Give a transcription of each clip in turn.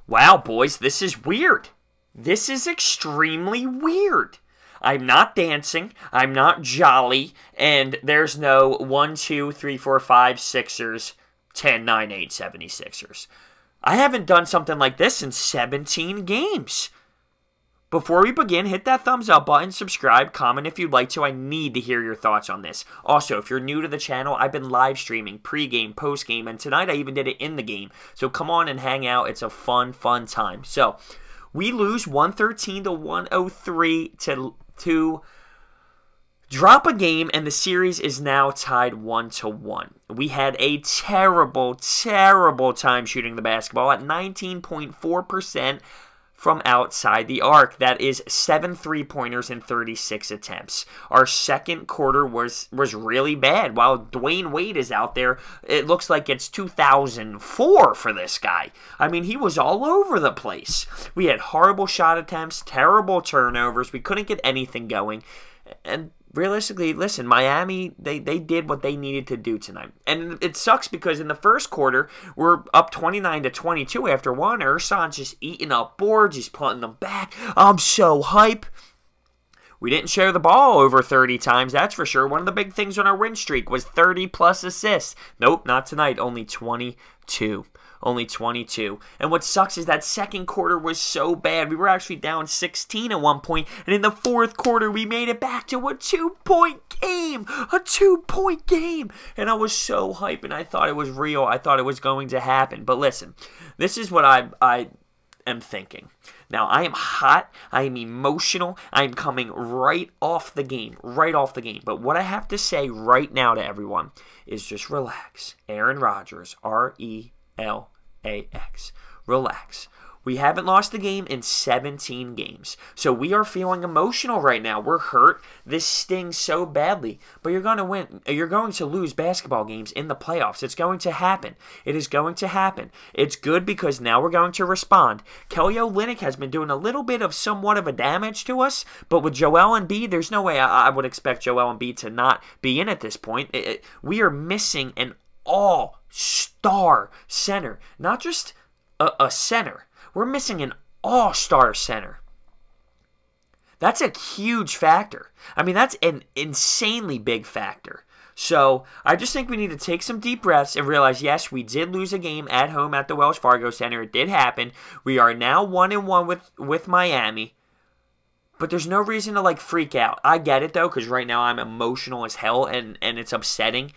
Wow, boys, this is weird. This is extremely weird. I'm not dancing, I'm not jolly, and there's no 1, 2, 3, 4, 5, Sixers, 10, 9, 8, 76ers. I haven't done something like this in 17 games. Before we begin, hit that thumbs up button, subscribe, comment if you'd like to. I need to hear your thoughts on this. Also, if you're new to the channel, I've been live streaming pre-game, post-game, and tonight I even did it in the game. So come on and hang out. It's a fun time. So, we lose 113 to 103 to drop a game, and the series is now tied 1-1. We had a terrible time shooting the basketball at 19.4%. From outside the arc. That is 7 3-pointers in 36 attempts. Our second quarter was really bad. While Dwyane Wade is out there, it looks like it's 2004 for this guy. I mean, he was all over the place. We had horrible shot attempts, terrible turnovers. We couldn't get anything going. And realistically, listen, Miami, they did what they needed to do tonight. And it sucks because in the first quarter, we're up 29 to 22 after one. Ersan's just eating up boards. He's putting them back. I'm so hype. We didn't share the ball over 30 times, that's for sure. One of the big things on our win streak was 30-plus assists. Nope, not tonight. Only 22. Only 22. And what sucks is that second quarter was so bad. We were actually down 16 at one point, and in the fourth quarter, we made it back to a 2-point game. A 2-point game. And I was so hyped, and I thought it was real. I thought it was going to happen. But listen, this is what I am thinking. Now, I am hot. I am emotional. I am coming right off the game. Right off the game. But what I have to say right now to everyone is just relax. Aaron Rodgers, RELAX. Relax. We haven't lost a game in 17 games. So we are feeling emotional right now. We're hurt. This stings so badly. But you're going to win. You're going to lose basketball games in the playoffs. It's going to happen. It is going to happen. It's good because now we're going to respond. Kelly Olynyk has been doing a little bit of somewhat of a damage to us. But with Joel Embiid, there's no way I would expect Joel Embiid to not be in at this point. We are missing an all-star center. Not just a center. We're missing an all-star center. That's a huge factor. I mean, that's an insanely big factor. So, I just think we need to take some deep breaths and realize, yes, we did lose a game at home at the Wells Fargo Center. It did happen. We are now 1-1 with Miami. But there's no reason to, freak out. I get it, though, because right now I'm emotional as hell, and it's upsetting.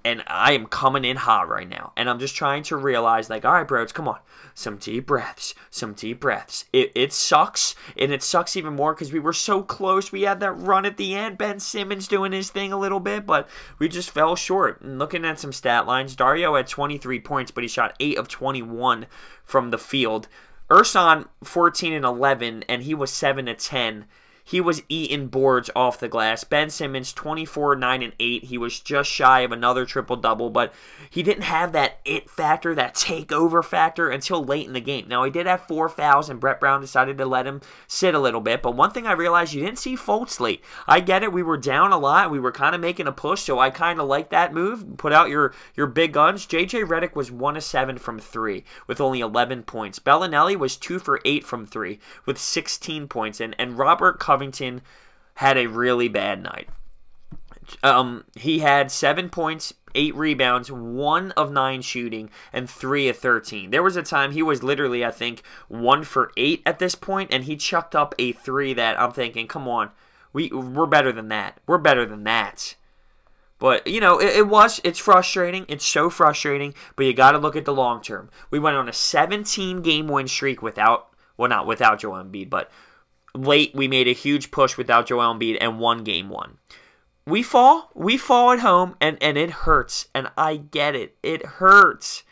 And I am coming in hot right now. And I'm just trying to realize, all right, bros, come on. Some deep breaths. Some deep breaths. It sucks. And it sucks even more because we were so close. We had that run at the end. Ben Simmons doing his thing a little bit. But we just fell short. And looking at some stat lines, Dario had 23 points, but he shot 8 of 21 from the field. Ersan, 14 and 11, and he was 7 of 10. He was eating boards off the glass. Ben Simmons, 24, 9, and 8. He was just shy of another triple-double, but he didn't have that it factor, that takeover factor until late in the game. Now, he did have 4 fouls, and Brett Brown decided to let him sit a little bit, but one thing I realized, you didn't see Fultz late. I get it. We were down a lot. We were kind of making a push, so I kind of like that move. Put out your big guns. J.J. Redick was 1 of 7 from 3 with only 11 points. Bellinelli was 2 for 8 from 3 with 16 points, and Robert Covington had a really bad night. He had 7 points, 8 rebounds, 1 of 9 shooting, and 3 of 13. There was a time he was literally, I think, 1 for 8 at this point, and he chucked up a 3 that I'm thinking, come on, we're better than that. We're better than that. But, it's frustrating. It's so frustrating, but you got to look at the long term. We went on a 17-game win streak not without Joel Embiid, but late, we made a huge push without Joel Embiid and won game 1. We fall at home, and it hurts, and I get it. It hurts.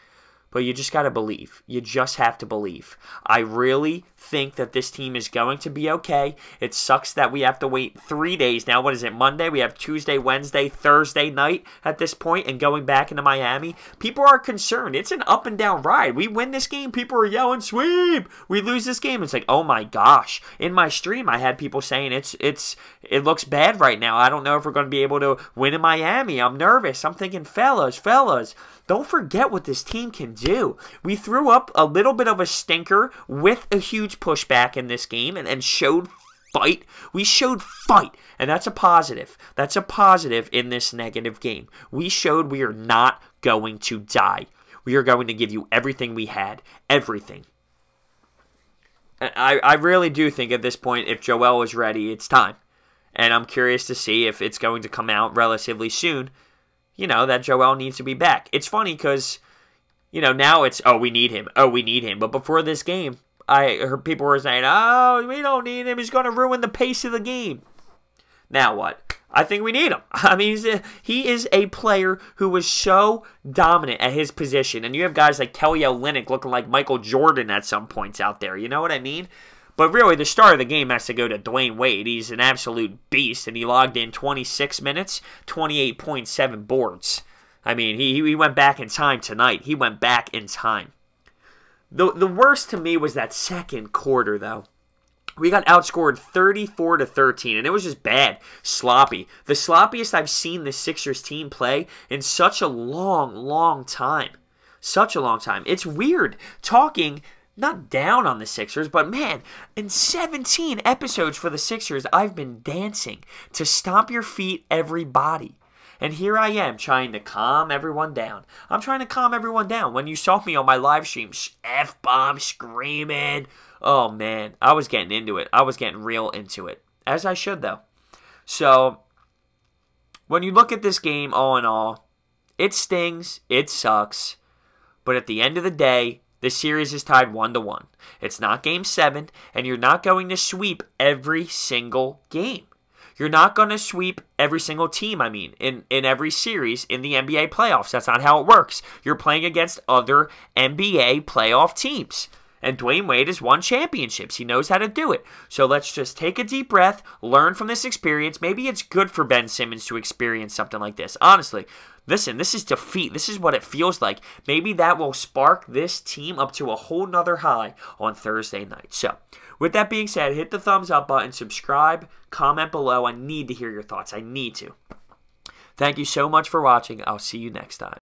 But you just got to believe. You just have to believe. I really think that this team is going to be okay. It sucks that we have to wait 3 days now. What is it, Monday? We have Tuesday, Wednesday, Thursday night at this point, and going back into Miami. People are concerned. It's an up and down ride. We win this game, people are yelling, sweep! We lose this game, it's like, oh my gosh. In my stream, I had people saying it looks bad right now. I don't know if we're going to be able to win in Miami. I'm nervous. I'm thinking, fellas, don't forget what this team can do. We threw up a little bit of a stinker with a huge pushback in this game and showed fight. We showed fight, and that's a positive. That's a positive in this negative game. We showed we are not going to die. We are going to give you everything we had. Everything. I really do think at this point, if Joel is ready, it's time. And I'm curious to see if it's going to come out relatively soon, that Joel needs to be back. It's funny because, now it's, oh, we need him. Oh, we need him. But before this game, I heard people were saying, oh, we don't need him. He's going to ruin the pace of the game. Now what? I think we need him. I mean, he is a player who was so dominant at his position. And you have guys like Kelly Olynyk looking like Michael Jordan at some points out there. You know what I mean? But really, the star of the game has to go to Dwyane Wade. He's an absolute beast, and he logged in 26 minutes, 28.7 boards. I mean, he went back in time tonight. He went back in time. The worst to me was that second quarter, though. We got outscored 34-13, and it was just bad. Sloppy. The sloppiest I've seen the Sixers team play in such a long, long time. Such a long time. It's weird talking, not down on the Sixers, but man, in 17 episodes for the Sixers, I've been dancing to stomp your feet, everybody. And here I am trying to calm everyone down. I'm trying to calm everyone down. When you saw me on my live stream, F-bomb screaming. Oh, man. I was getting into it. I was getting real into it. As I should, though. So, when you look at this game all in all, it stings. It sucks. But at the end of the day, the series is tied 1-1. It's not Game 7, and you're not going to sweep every single game. You're not going to sweep every single team, in every series in the NBA playoffs. That's not how it works. You're playing against other NBA playoff teams. And Dwyane Wade has won championships. He knows how to do it. So let's just take a deep breath, learn from this experience. Maybe it's good for Ben Simmons to experience something like this. Honestly, listen, this is defeat. This is what it feels like. Maybe that will spark this team up to a whole nother high on Thursday night. So, with that being said, hit the thumbs up button, subscribe, comment below. I need to hear your thoughts. I need to. Thank you so much for watching. I'll see you next time.